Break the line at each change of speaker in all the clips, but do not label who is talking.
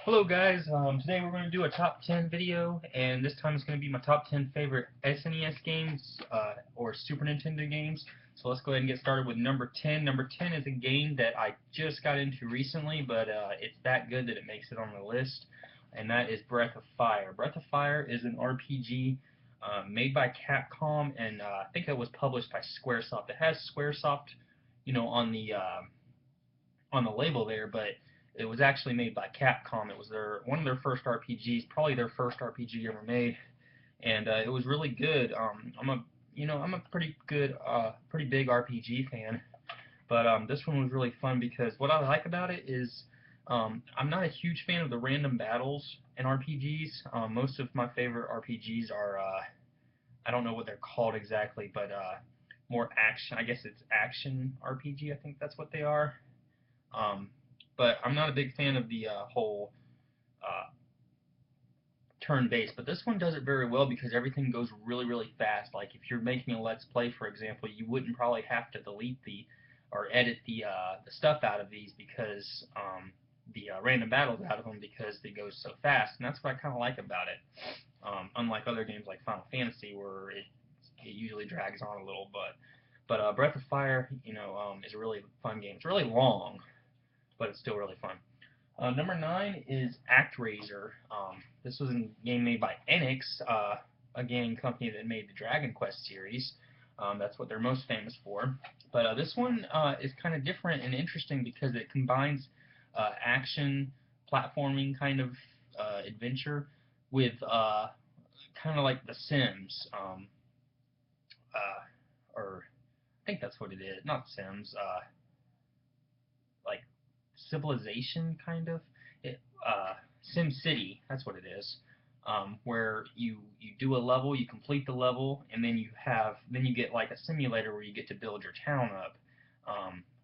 Hello guys, today we're going to do a top 10 video, and this time it's going to be my top 10 favorite SNES games, or Super Nintendo games. So let's go ahead and get started with number 10. Number 10 is a game that I just got into recently, but it's that good that it makes it on the list, and that is Breath of Fire. Breath of Fire is an RPG made by Capcom, and I think it was published by Squaresoft. It has Squaresoft, on the label there, but it was actually made by Capcom. It was one of their first RPGs, probably their first RPG ever made, and it was really good. I'm a pretty big RPG fan, but this one was really fun because what I like about it is I'm not a huge fan of the random battles in RPGs. Most of my favorite RPGs are I don't know what they're called exactly, but more action. I guess it's action RPG. I think that's what they are. Um, but I'm not a big fan of the whole uh, turn-based. But this one does it very well because everything goes really, really fast. Like if you're making a Let's Play, for example, you wouldn't probably have to delete the or edit the stuff out of these because the random battles out of them because it goes so fast, and that's what I kind of like about it. Unlike other games like Final Fantasy, where it usually drags on a little, but Breath of Fire, is a really fun game. It's really long, but it's still really fun. Number 9 is ActRaiser. This was a game made by Enix, a gaming company that made the Dragon Quest series. That's what they're most famous for. But this one is kind of different and interesting because it combines action, platforming kind of adventure with kind of like The Sims, or I think that's what it is. Not Sims. Like Civilization, kind of. It, Sim City, that's what it is. Where you do a level, you complete the level, and then you get like a simulator where you get to build your town up.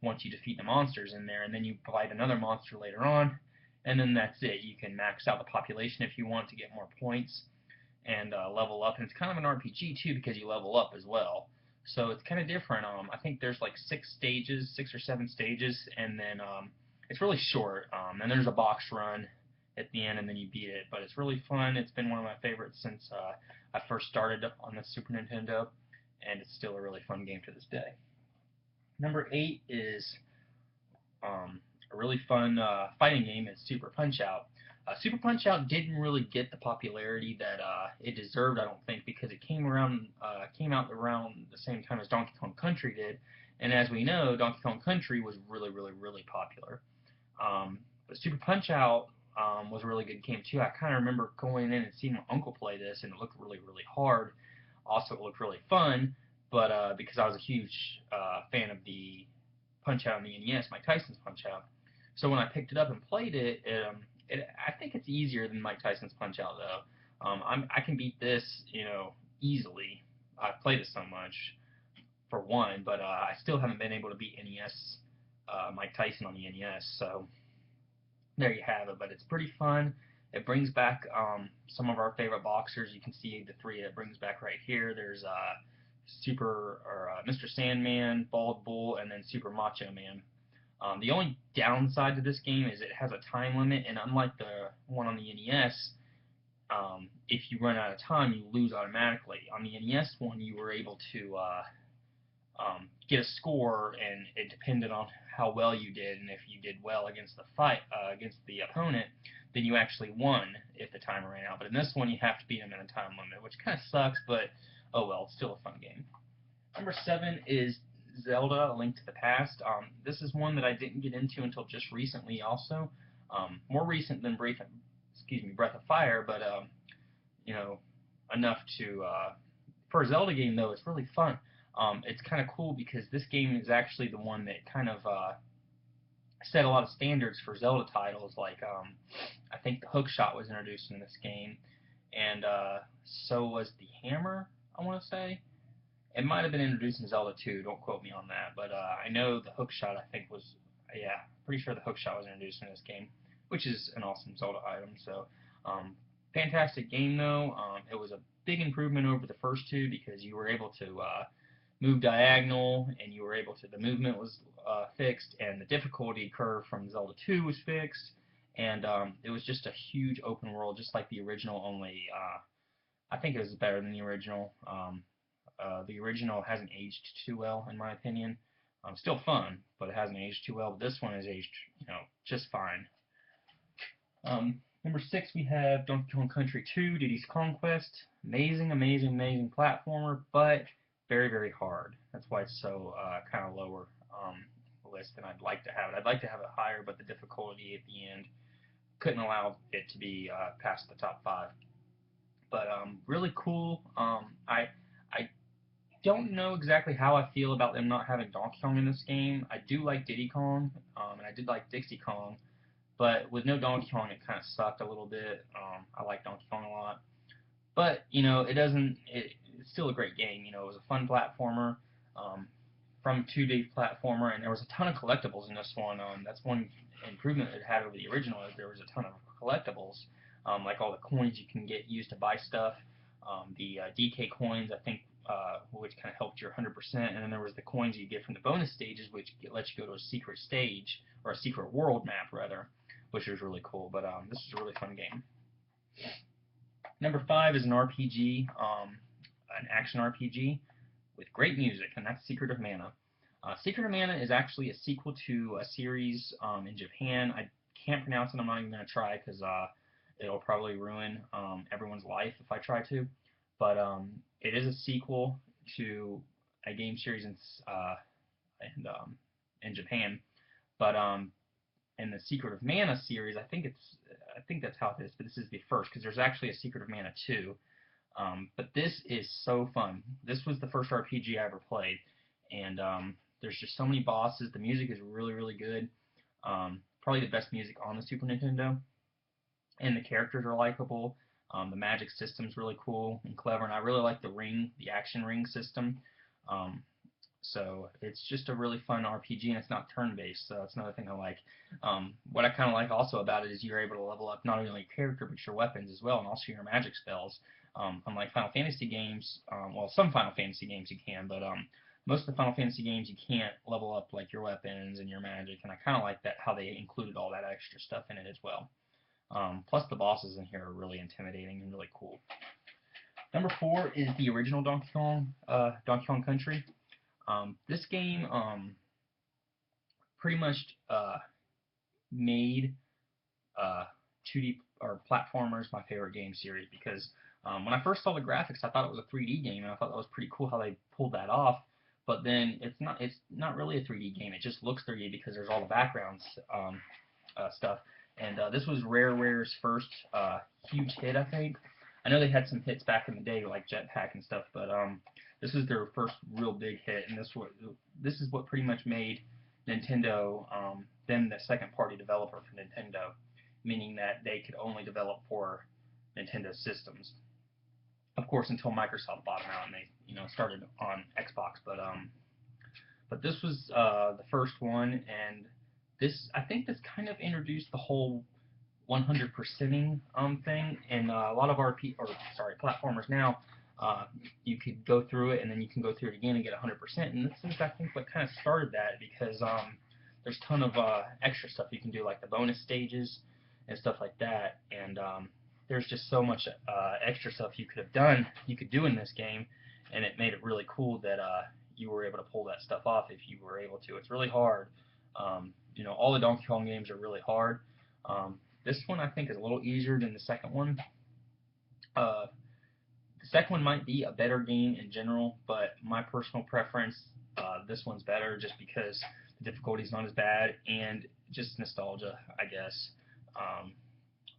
Once you defeat the monsters in there, and then you fight another monster later on, and then that's it. You can max out the population if you want to get more points and level up. And it's kind of an RPG too because you level up as well. So it's kind of different. I think there's like 6 stages, 6 or 7 stages, and then it's really short. And there's a box run at the end, and then you beat it. But it's really fun. It's been one of my favorites since I first started on the Super Nintendo, and it's still a really fun game to this day. Number 8 is a really fun fighting game. It's Super Punch Out. Super Punch Out didn't really get the popularity that it deserved, I don't think, because it came out around the same time as Donkey Kong Country did, and as we know, Donkey Kong Country was really, really, really popular. But Super Punch Out was a really good game too. I kind of remember going in and seeing my uncle play this, and it looked really, really hard. Also, it looked really fun, but because I was a huge fan of the Punch Out on the NES, Mike Tyson's Punch Out. So when I picked it up and played I think it's easier than Mike Tyson's Punch Out though. I can beat this, easily. I've played it so much for one, but I still haven't been able to beat NES Mike Tyson on the NES. So there you have it. But it's pretty fun. It brings back some of our favorite boxers. You can see the three it brings back right here. There's Mr. Sandman, Bald Bull, and then Super Macho Man. The only downside to this game is it has a time limit, and unlike the one on the NES, if you run out of time, you lose automatically. On the NES one, you were able to get a score, and it depended on how well you did, and if you did well against against the opponent, then you actually won if the timer ran out. But in this one, you have to beat them in a time limit, which kind of sucks, but oh well, it's still a fun game. Number 7 is Zelda: A Link to the Past. This is one that I didn't get into until just recently. Also, more recent than Breath of Fire, but you know, enough to for a Zelda game though, it's really fun. It's kind of cool because this game is actually the one that kind of set a lot of standards for Zelda titles. Like I think the hook shot was introduced in this game, and so was the hammer. I want to say it might have been introduced in Zelda 2. Don't quote me on that, but I know the hook shot. I think was yeah, pretty sure the hook shot was introduced in this game, which is an awesome Zelda item. So fantastic game though. It was a big improvement over the first two because you were able to move diagonal, and you were able to the movement was fixed, and the difficulty curve from Zelda 2 was fixed, and it was just a huge open world, just like the original. Only I think it was better than the original. The original hasn't aged too well, in my opinion. Still fun, but it hasn't aged too well. But this one has aged, just fine. Number 6, we have Donkey Kong Country 2, Diddy's Conquest. Amazing, amazing, amazing platformer, but very, very hard. That's why it's so kind of lower list than I'd like to have it. I'd like to have it higher, but the difficulty at the end couldn't allow it to be past the top 5. But really cool. I don't know exactly how I feel about them not having Donkey Kong in this game. I do like Diddy Kong, and I did like Dixie Kong, but with no Donkey Kong, it kind of sucked a little bit. I like Donkey Kong a lot, but it doesn't. It's still a great game. It was a fun platformer, um, from 2D platformer, and there was a ton of collectibles in this one. That's one improvement it had over the original. Is there was a ton of collectibles, like all the coins you can get used to buy stuff. The DK coins, I think, which kind of helped your 100%, and then there was the coins you get from the bonus stages, which lets you go to a secret stage or a secret world map rather, which was really cool. But this is a really fun game. Number 5 is an RPG, an action RPG with great music, and that's Secret of Mana. Secret of Mana is actually a sequel to a series in Japan. I can't pronounce it. I'm not even going to try because it'll probably ruin everyone's life if I try to. But it is a sequel to a game series in Japan. But in the Secret of Mana series, I think that's how it is. But this is the first because there's actually a Secret of Mana 2. But this is so fun. This was the first RPG I ever played, and there's just so many bosses. The music is really, really good. Probably the best music on the Super Nintendo, and the characters are likable. The magic system's really cool and clever, and I really like the action ring system. Um, so it's just a really fun RPG, and it's not turn-based, so that's another thing I like. What I kind of like also about it is you're able to level up not only your character, but your weapons as well, and also your magic spells. Unlike Final Fantasy games, well, some Final Fantasy games you can, but most of the Final Fantasy games you can't level up like your weapons and your magic, and I kind of like that how they included all that extra stuff in it as well. Plus the bosses in here are really intimidating and really cool. Number 4 is the original Donkey Kong Country. This game pretty much made uh, 2D or platformers my favorite game series because when I first saw the graphics, I thought it was a 3D game, and I thought that was pretty cool how they pulled that off. But then it's not really a 3D game. It just looks 3D because there's all the backgrounds stuff. And this was Rare's first huge hit, I think. I know they had some hits back in the day like Jetpack and stuff, but this was their first real big hit, and this is what pretty much made Nintendo them the second party developer for Nintendo, meaning that they could only develop for Nintendo systems. Of course, until Microsoft bought them out and they started on Xbox, but this was the first one, and I think this kind of introduced the whole 100%ing thing, and a lot of platformers now. You could go through it and then you can go through it again and get 100%. And this is, I think, what kind of started that because there's a ton of extra stuff you can do, like the bonus stages and stuff like that. And there's just so much extra stuff you could do in this game, and it made it really cool that you were able to pull that stuff off if you were able to. It's really hard. All the Donkey Kong games are really hard. This one I think is a little easier than the second one. Uh, the second one might be a better game in general, but my personal preference, this one's better just because the difficulty's not as bad and just nostalgia, I guess. Um,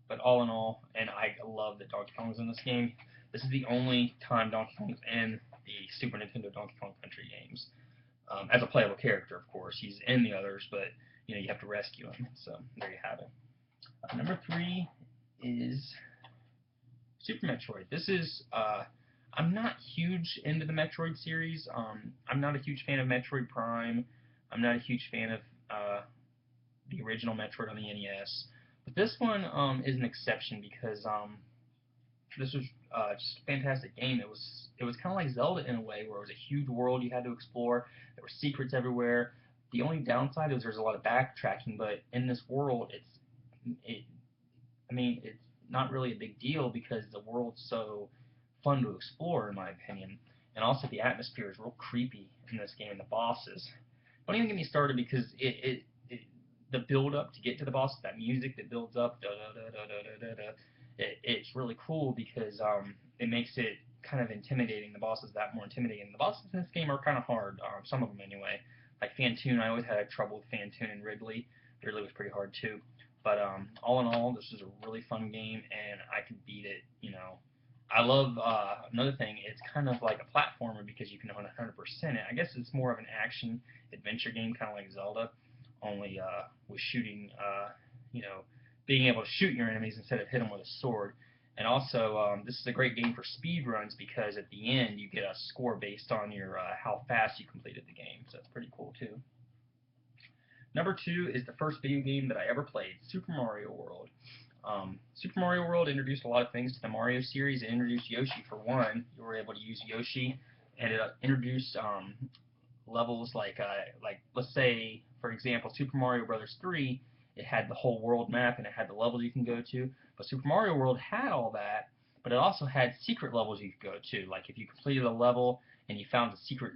but all in all, and I love that Donkey Kong's in this game. This is the only time Donkey Kong's in the Super Nintendo Donkey Kong Country games. As a playable character, of course. He's in the others, but you have to rescue him. So there you have it. Number 3 is Super Metroid. This is I'm not huge into the Metroid series. I'm not a huge fan of Metroid Prime. I'm not a huge fan of the original Metroid on the NES. But this one is an exception because this was just a fantastic game. It was kind of like Zelda in a way, where it was a huge world you had to explore. There were secrets everywhere. The only downside is there's a lot of backtracking, but in this world, it I mean, it's not really a big deal because the world's so fun to explore, in my opinion. And also, the atmosphere is real creepy in this game. The bosses. Don't even get me started because the build up to get to the boss, that music that builds up, da da da da da da da, it's really cool because it makes it kind of intimidating. The bosses that more intimidating. The bosses in this game are kind of hard. Some of them anyway. Like Fantoon, I always had trouble with Fantoon and Ridley. Ridley was pretty hard too. But all in all, this is a really fun game, and I could beat it. I love another thing. It's kind of like a platformer because you can 100% it. I guess it's more of an action adventure game, kind of like Zelda, only with shooting. Being able to shoot your enemies instead of hit them with a sword. And also, this is a great game for speed runs because at the end you get a score based on your how fast you completed the game. So that's pretty cool too. Number two is the first video game that I ever played, Super Mario World. Super Mario World introduced a lot of things to the Mario series. It introduced Yoshi for one. You were able to use Yoshi, and it introduced levels like let's say for example Super Mario Brothers 3. It had the whole world map and it had the levels you can go to. But Super Mario World had all that, but it also had secret levels you could go to. Like if you completed a level and you found the secret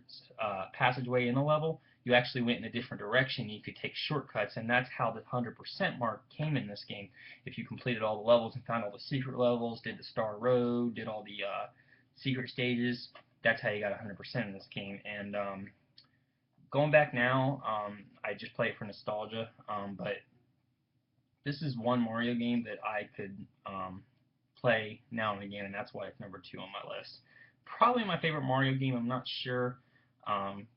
passageway in the level, you actually went in a different direction. You could take shortcuts, and that's how the 100% mark came in this game. If you completed all the levels and found all the secret levels, did the Star Road, did all the secret stages, that's how you got 100% in this game. And going back now, I just play it for nostalgia, but this is one Mario game that I could play now and again, and that's why it's number two on my list. Probably my favorite Mario game, I'm not sure,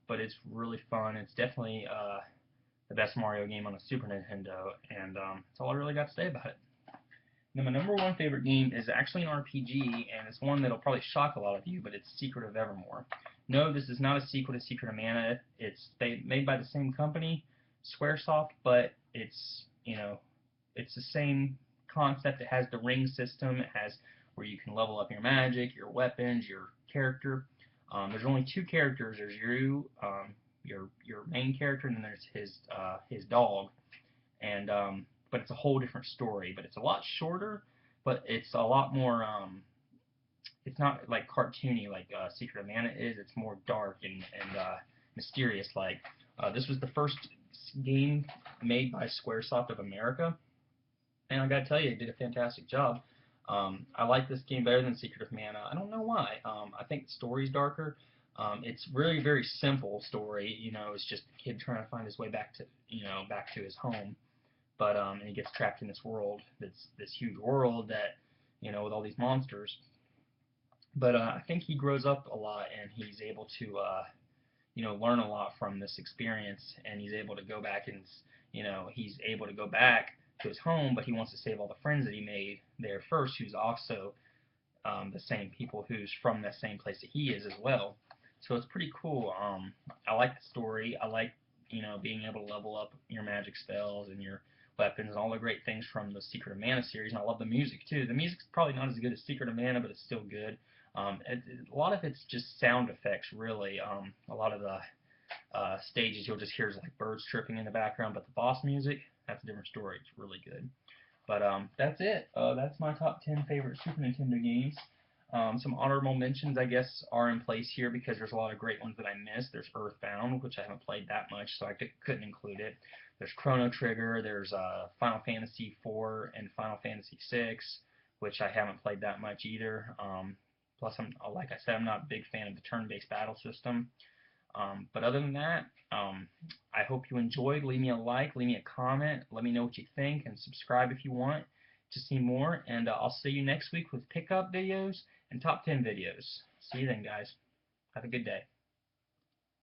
but it's really fun. It's definitely the best Mario game on the Super Nintendo, and that's all I really got to say about it. Now, my number one favorite game is actually an RPG, and it's one that'll probably shock a lot of you, but it's Secret of Evermore. No, this is not a sequel to Secret of Mana. It's made by the same company, Squaresoft, but it's the same concept. It has the ring system. It has where you can level up your magic, your weapons, your character. There's only two characters. There's you, your main character, and then there's his dog. And but it's a whole different story. But it's a lot shorter, but it's a lot more. It's not like cartoony like Secret of Mana is. It's more dark and mysterious. Like this was the first game made by Squaresoft of America, and I gotta tell you, it did a fantastic job. I like this game better than Secret of Mana. I don't know why. I think the story's darker. It's really very simple story. It's just a kid trying to find his way back to his home. But and he gets trapped in this world, that's this huge world that with all these monsters. But I think he grows up a lot, and he's able to learn a lot from this experience, and he's able to go back and he's able to go back to his home, but he wants to save all the friends that he made there first, who's also the same people who's from the same place that he is as well. So it's pretty cool. I like the story. I like being able to level up your magic spells and your weapons and all the great things from the Secret of Mana series. And I love the music too. The music's probably not as good as Secret of Mana, but it's still good. A lot of it's just sound effects, really. A lot of the stages you'll just hear like birds chirping in the background, but the boss music, that's a different story. It's really good. But that's it. That's my top 10 favorite Super Nintendo games. Some honorable mentions, I guess, are in place here because there's a lot of great ones that I missed. There's Earthbound, which I haven't played that much, so I couldn't include it. There's Chrono Trigger. There's Final Fantasy IV and Final Fantasy VI, which I haven't played that much either. Plus, like I said, I'm not a big fan of the turn-based battle system. But other than that, I hope you enjoyed. Leave me a like, leave me a comment, let me know what you think, and subscribe if you want to see more. And I'll see you next week with pickup videos and top 10 videos. See you then, guys. Have a good day.